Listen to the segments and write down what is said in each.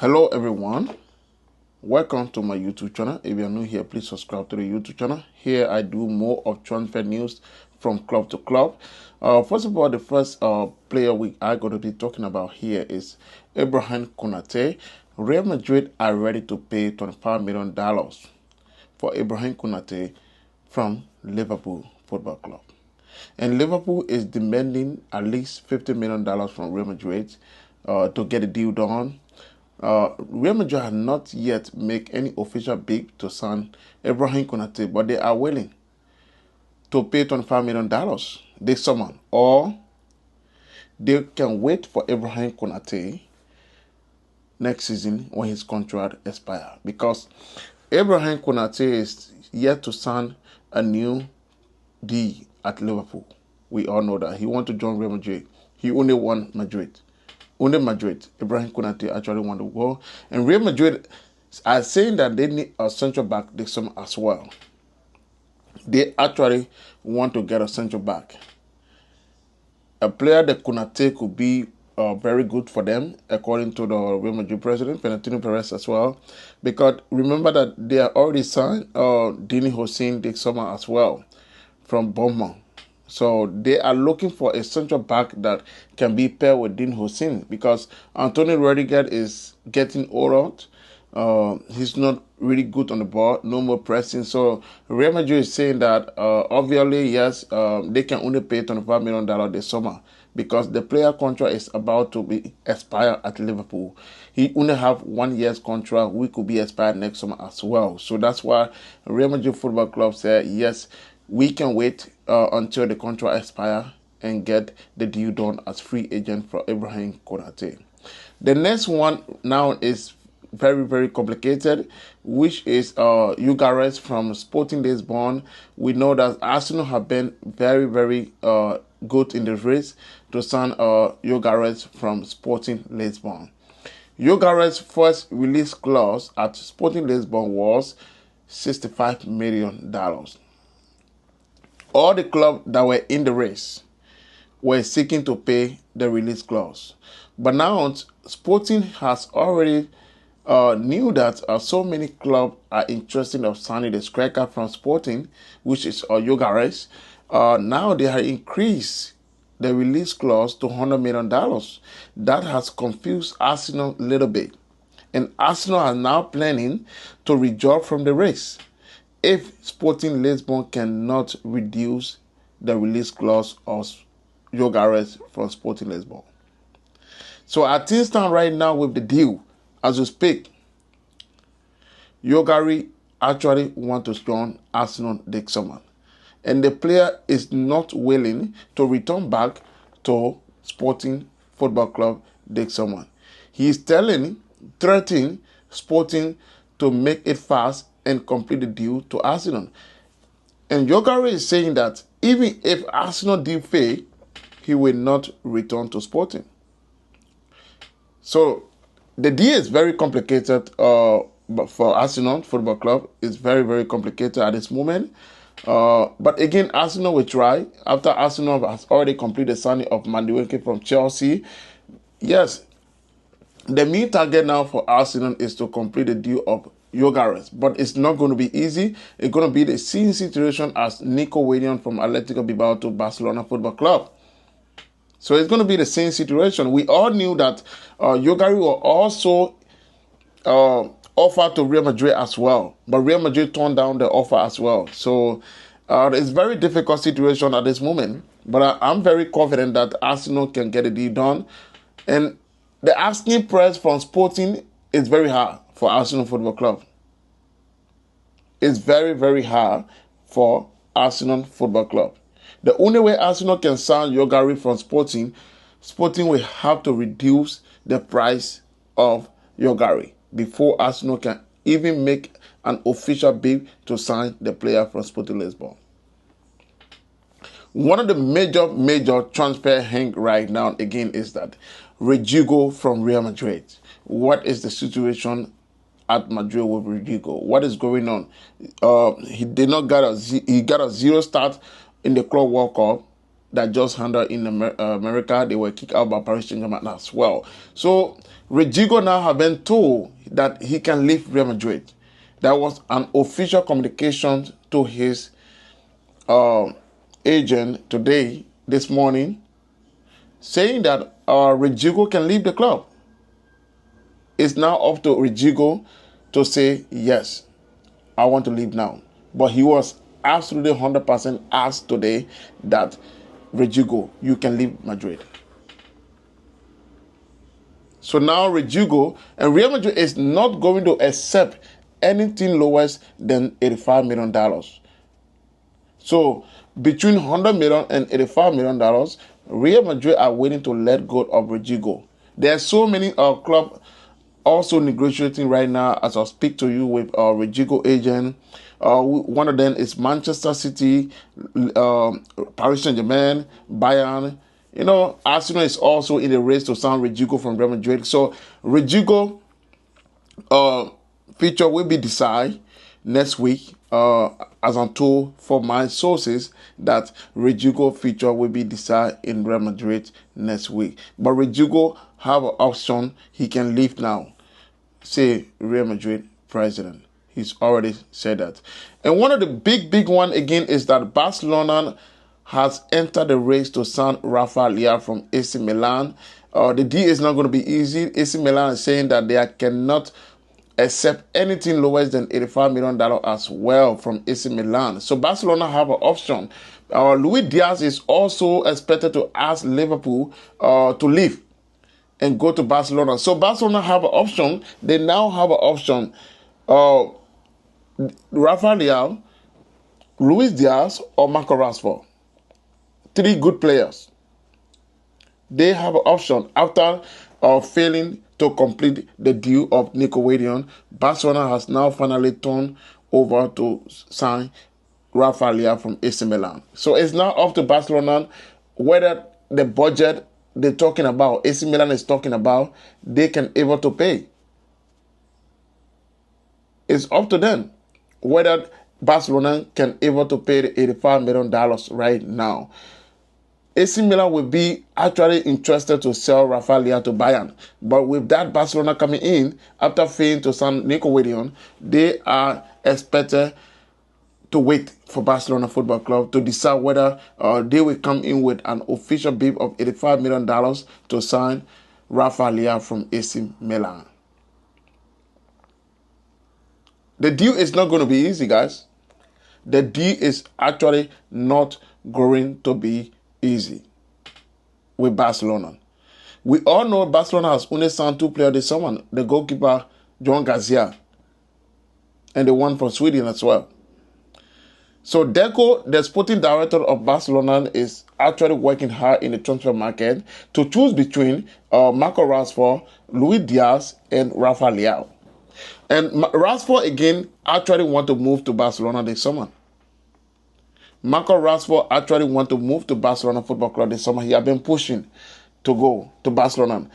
Hello everyone, welcome to my YouTube channel. If you are new here, please subscribe to the YouTube channel. Here I do more of transfer news from club to club. First of all, the first player we are going to be talking about here is Ibrahim Konate. Real Madrid are ready to pay $25 million for Ibrahim Konate from Liverpool Football Club. And Liverpool is demanding at least $50 million from Real Madrid to get the deal done. Real Madrid have not yet made any official bid to sign Ibrahim Konate, but they are willing to pay $25 million this summer, or they can wait for Ibrahim Konate next season when his contract expires, because Ibrahim Konate is yet to sign a new deal at Liverpool. We all know that he wants to join Real Madrid. He only won Madrid. Only Madrid. Ibrahim Konate actually want to go. And Real Madrid are saying that they need a central back this summer as well. They actually want to get a central back. A player that Konate could be very good for them, according to the Real Madrid president, Florentino Perez, as well. Because remember that they are already signed Dini Hussein this summer as well from Bournemouth. So they are looking for a central back that can be paired with Dean Hussein, because Antonio Rodrigo is getting older. He's not really good on the ball, no more pressing. So Real Madrid is saying that obviously, yes, they can only pay $25 million this summer, because the player contract is about to be expired at Liverpool. He only have 1 year's contract, which could be expired next summer as well. So that's why Real Madrid Football Club said, yes, we can wait until the contract expires and get the deal done as free agent for Ibrahim Konate. The next one now is very, very complicated, which is Gyokeres from Sporting Lisbon. We know that Arsenal have been very, very good in the race to sign Gyokeres from Sporting Lisbon. Gyokeres' first release clause at Sporting Lisbon was $65 million. All the clubs that were in the race were seeking to pay the release clause. But now Sporting has already knew that so many clubs are interested in signing the striker from Sporting, which is Gyokeres. Now they have increased the release clause to $100 million. That has confused Arsenal a little bit. And Arsenal are now planning to withdraw from the race if Sporting Lisbon cannot reduce the release clause of Gyokeres from Sporting Lisbon. So at this time right now with the deal, as we speak, Gyokeres actually want to join Arsenal this summer. And the player is not willing to return back to Sporting Football Club this summer. He is threatening Sporting to make it fast and complete the deal to Arsenal. And Gyokeres is saying that even if Arsenal deal fail, he will not return to Sporting. So the deal is very complicated but for Arsenal Football Club. It's very, very complicated at this moment. But again, Arsenal will try. After Arsenal has already completed the signing of Madueke from Chelsea, yes, the main target now for Arsenal is to complete the deal of Gyokeres, but it's not going to be easy. It's going to be the same situation as Nico Williams from Atletico Bilbao to Barcelona Football Club. So it's going to be the same situation. We all knew that Gyokeres will also offer to Real Madrid as well, but Real Madrid turned down the offer as well. So it's a very difficult situation at this moment, but I'm very confident that Arsenal can get a deal done. And the asking price from Sporting is very high for Arsenal Football Club. It's very, very high for Arsenal Football Club. The only way Arsenal can sign Gyokeres from Sporting will have to reduce the price of Gyokeres before Arsenal can even make an official bid to sign the player from Sporting Lisbon. One of the major transfer hang right now again is that Rodrigo from Real Madrid. What is the situation at Madrid with Rodrigo? What is going on? He got a 0 start in the Club World Cup that just handled in America. They were kicked out by Paris Saint-Germain as well. So Rodrigo now have been told that he can leave Real Madrid. That was an official communication to his agent today, this morning, saying that Rodrigo can leave the club. It's now up to Rodrigo to say, yes, I want to leave now. But he was absolutely 100% asked today that, Rodrigo, you can leave Madrid. So now Rodrigo and Real Madrid is not going to accept anything lower than $85 million. So between $100 million and $85 million, Real Madrid are willing to let go of Rodrigo. There are so many clubs also negotiating right now as I speak to you with Rodrigo agent. One of them is Manchester City, Paris Saint-Germain, Bayern. You know, Arsenal is also in the race to sign Rodrigo from Real Madrid. So Rodrigo feature will be decided next week, as I'm told for my sources that Rodrigo feature will be decided in Real Madrid next week. But Rodrigo have an option. He can leave now. Say Real Madrid president. He's already said that. And one of the big one again is that Barcelona has entered the race to sign Rafa Leao from AC Milan. The deal is not going to be easy. AC Milan is saying that they cannot accept anything lower than $85 million as well from AC Milan. So Barcelona have an option. Luis Diaz is also expected to ask Liverpool to leave and go to Barcelona. So Barcelona have an option. They now have an option. Rafa Leao, Luis Diaz, or Marco Rashford. 3 good players. They have an option after failing to complete the deal of Nico Williams. Barcelona has now finally turned over to sign Rafa Leao from AC Milan. So it's now up to Barcelona whether the budget they're talking about, AC Milan is talking about, they can able to pay. It's up to them whether Barcelona can able to pay the $85 million right now. AC Milan will be actually interested to sell Rafa Leao to Bayern. But with that Barcelona coming in, after failing to sign Nico Williams, they are expected to wait for Barcelona Football Club to decide whether they will come in with an official bid of $85 million to sign Rafa Leao from AC Milan. The deal is not going to be easy, guys. The deal is actually not going to be easy with Barcelona. We all know Barcelona has only signed 2 players this summer, the goalkeeper João Garcia and the one from Sweden as well. So Deco, the sporting director of Barcelona, is actually working hard in the transfer market to choose between Marco Rashford, Luis Diaz, and Rafa Leao. And Rashford again actually want to move to Barcelona this summer. Marco Rashford actually want to move to Barcelona Football Club this summer. He has been pushing to go to Barcelona.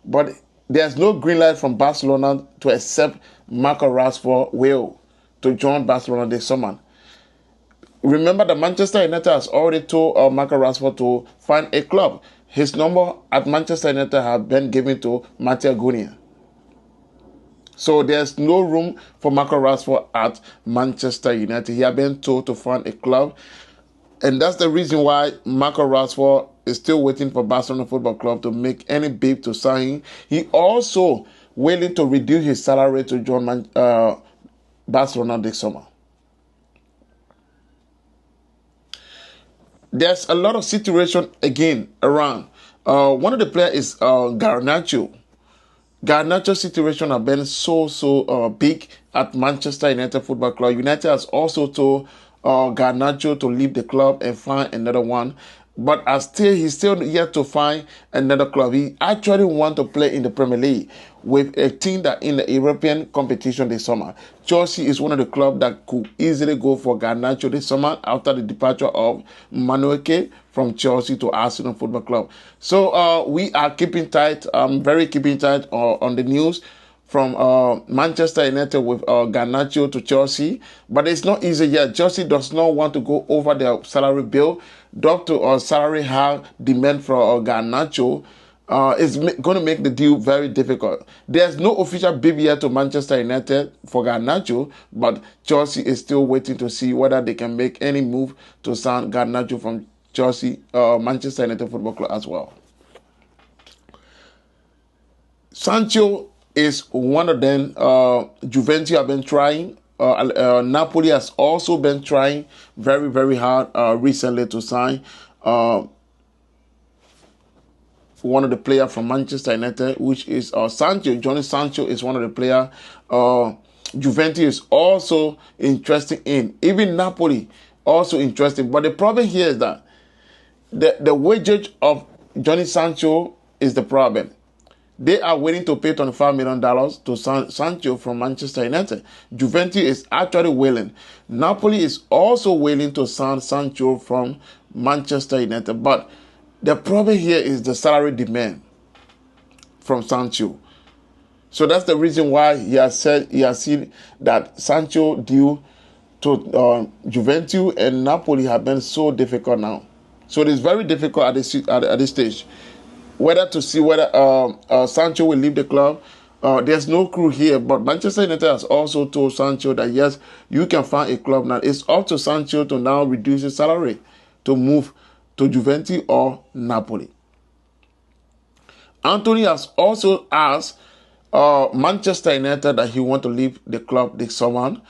But there's no green light from Barcelona to accept Marco Rashford will to join Barcelona this summer. Remember that Manchester United has already told Marco Rashford to find a club. His number at Manchester United has been given to Mattia Gunia. So there's no room for Marco Rashford at Manchester United. He has been told to find a club. And that's the reason why Marco Rashford is still waiting for Barcelona Football Club to make any bid to sign him. He also willing to reduce his salary to join Barcelona this summer. There's a lot of situation again around. One of the players is Garnacho. Garnacho's situation has been so big at Manchester United Football Club. United has also told Garnacho to leave the club and find another one. But he's still yet to find another club. He actually wants to play in the Premier League with a team that in the European competition this summer. Chelsea is one of the clubs that could easily go for Garnacho this summer after the departure of Manueke from Chelsea to Arsenal Football Club. So we are keeping tight, very keeping tight on the news from Manchester United with Garnacho to Chelsea. But it's not easy yet. Chelsea does not want to go over their salary bill. Due to salary high demand for Garnacho, It's going to make the deal very difficult. There's no official bid yet to Manchester United for Garnacho, but Chelsea is still waiting to see whether they can make any move to sign Garnacho from Manchester United Football Club as well. Sancho is one of them. Juventus have been trying. Napoli has also been trying very, very hard recently to sign one of the players from Manchester United, which is Sancho. Johnny Sancho is one of the players. Juventus is also interested in. Even Napoli also interested. But the problem here is that the wages of Johnny Sancho is the problem. They are willing to pay $25 million to Sancho from Manchester United. Juventus is actually willing. Napoli is also willing to sign Sancho from Manchester United. But the problem here is the salary demand from Sancho. So that's the reason why he has seen that Sancho deal to Juventus and Napoli have been so difficult now. So it is very difficult at this stage. Whether to see whether Sancho will leave the club. There's no clue here, but Manchester United has also told Sancho that yes, you can find a club now. It's up to Sancho to now reduce his salary to move to Juventus or Napoli. Anthony has also asked Manchester United that he want to leave the club this summer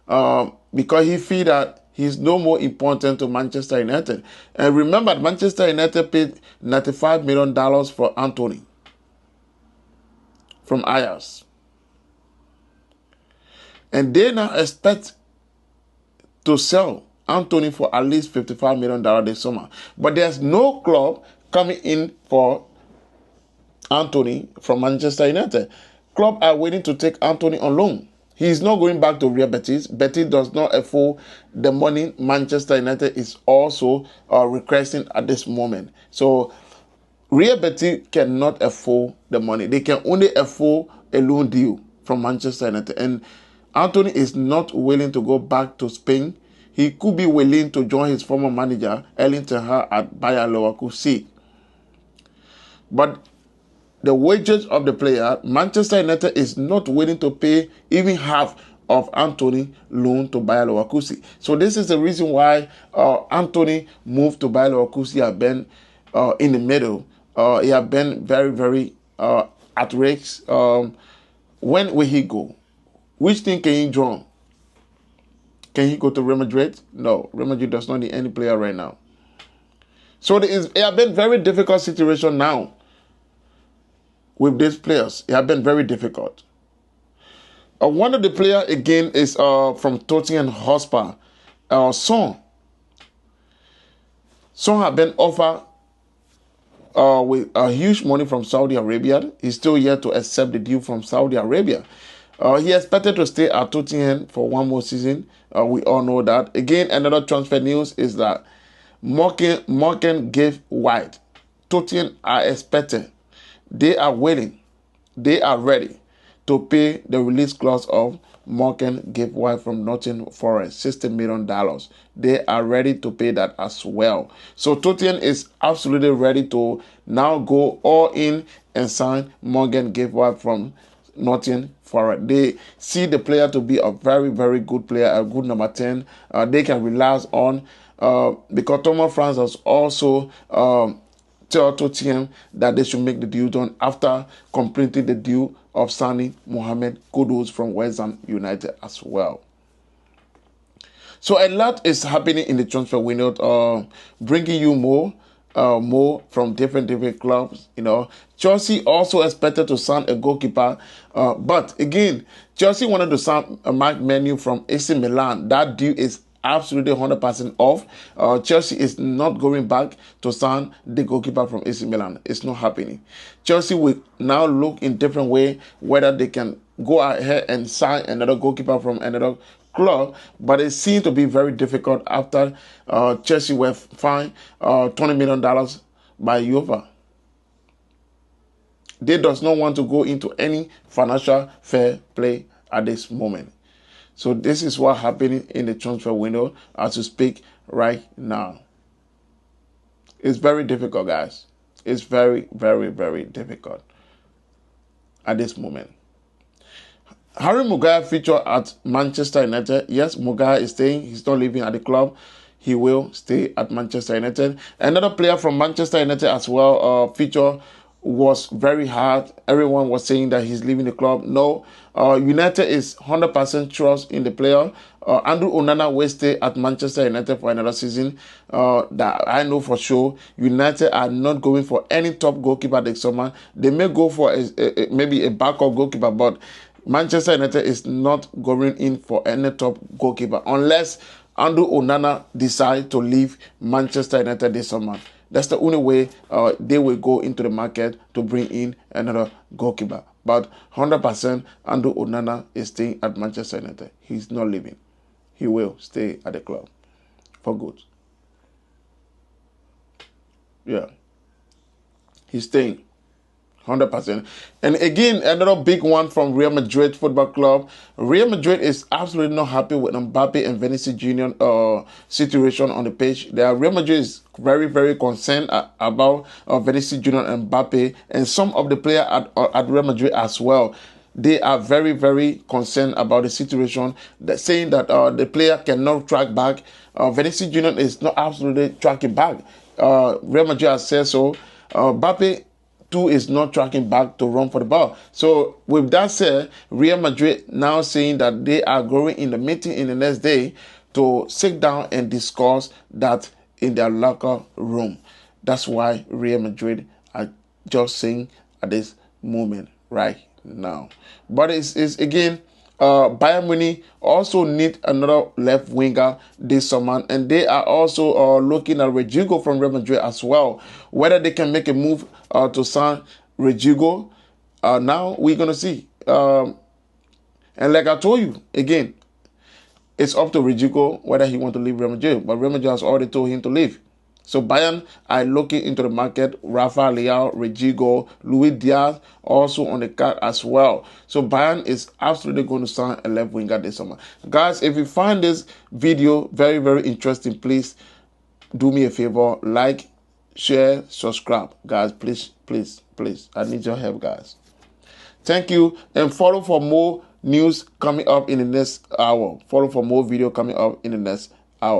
because he feel that he's no more important to Manchester United. And remember, Manchester United paid $95 million for Anthony from Ajax. And they now expect to sell Anthony for at least $55 million this summer. But there's no club coming in for Anthony from Manchester United. Club are waiting to take Anthony on loan. He's not going back to Real Betis. Betis does not afford the money Manchester United is also requesting at this moment. So Real Betis cannot afford the money. They can only afford a loan deal from Manchester United. And Anthony is not willing to go back to Spain. He could be willing to join his former manager, Erling ten Hag, at Bayer Leverkusen. But the wages of the player, Manchester United is not willing to pay even half of Anthony loan to Bayer Leverkusen. So this is the reason why Anthony moved to Bayer Leverkusen. He has been in the middle. He has been very, very at risk. When will he go? Which team can he join? Can he go to Real Madrid? No, Real Madrid does not need any player right now. So it has been very difficult situation now with these players. It has been very difficult. One of the players again is from Tottenham Hotspur, Son. Son has been offered with huge money from Saudi Arabia. He's still yet to accept the deal from Saudi Arabia. He expected to stay at Tottenham for one more season. We all know that. Again, another transfer news is that Morgan gave wide. Tottenham are expecting. They are willing. They are ready to pay the release clause of Morgan gave wide from Nottingham Forest, $60 million. They are ready to pay that as well. So Tottenham is absolutely ready to now go all in and sign Morgan gave wide from Nottingham Forest. They see the player to be a very, very good player, a good number 10. They can rely on because Thomas France has also tell Tottenham that they should make the deal done after completing the deal of signing Mohamed Kudus from West Ham United as well. So a lot is happening in the transfer window, bringing you more from different clubs. You know, Chelsea also expected to sign a goalkeeper, but again, Chelsea wanted to sign a Mark Menu from AC Milan. That deal is absolutely 100% off. Chelsea is not going back to sign the goalkeeper from AC Milan. It's not happening. Chelsea will now look in different way whether they can go ahead and sign another goalkeeper from another club, but it seemed to be very difficult after Chelsea were fined $20 million by UEFA. They does not want to go into any financial fair play at this moment. So this is what happening in the transfer window as we speak right now. It's very difficult, guys. It's very, very, very difficult at this moment. Harry Maguire featured at Manchester United. Yes, Maguire is staying. He's not leaving at the club. He will stay at Manchester United. Another player from Manchester United as well, feature was very hard. Everyone was saying that he's leaving the club. No, United is 100% trust in the player. Andrew Onana will stay at Manchester United for another season. That I know for sure. United are not going for any top goalkeeper this summer. They may go for maybe a backup goalkeeper, but Manchester United is not going in for any top goalkeeper unless Andrew Onana decides to leave Manchester United this summer. That's the only way they will go into the market to bring in another goalkeeper. But 100% Andrew Onana is staying at Manchester United. He's not leaving. He will stay at the club for good. Yeah. He's staying. 100%. And again, another big one from Real Madrid Football Club. Real Madrid is absolutely not happy with Mbappe and Vinicius Jr. Situation on the pitch. Real Madrid is very, very concerned about Vinicius Jr. and Mbappe and some of the players at Real Madrid as well. They are very, very concerned about the situation, saying that the player cannot track back. Vinicius Jr. is not absolutely tracking back. Real Madrid has said so. Mbappe too is not tracking back to run for the ball. So with that said, Real Madrid now saying that they are going in the meeting in the next day to sit down and discuss that in their locker room. That's why Real Madrid are just saying at this moment right now. But it's again, Bayern Munich also need another left winger this summer, and they are also looking at Rodrigo from Real Madrid as well. Whether they can make a move to sign Rodrigo, now we're gonna see. And like I told you again, it's up to Rodrigo whether he wants to leave Real Madrid. But Real Madrid has already told him to leave. So Bayern are looking into the market. Rafa Leao, Rodrigo, Luis Diaz also on the card as well. So Bayern is absolutely going to sign a left winger this summer. Guys, if you find this video very, very interesting, please do me a favor. Like, share, subscribe. Guys, please, please, please. I need your help, guys. Thank you. And follow for more news coming up in the next hour. Follow for more video coming up in the next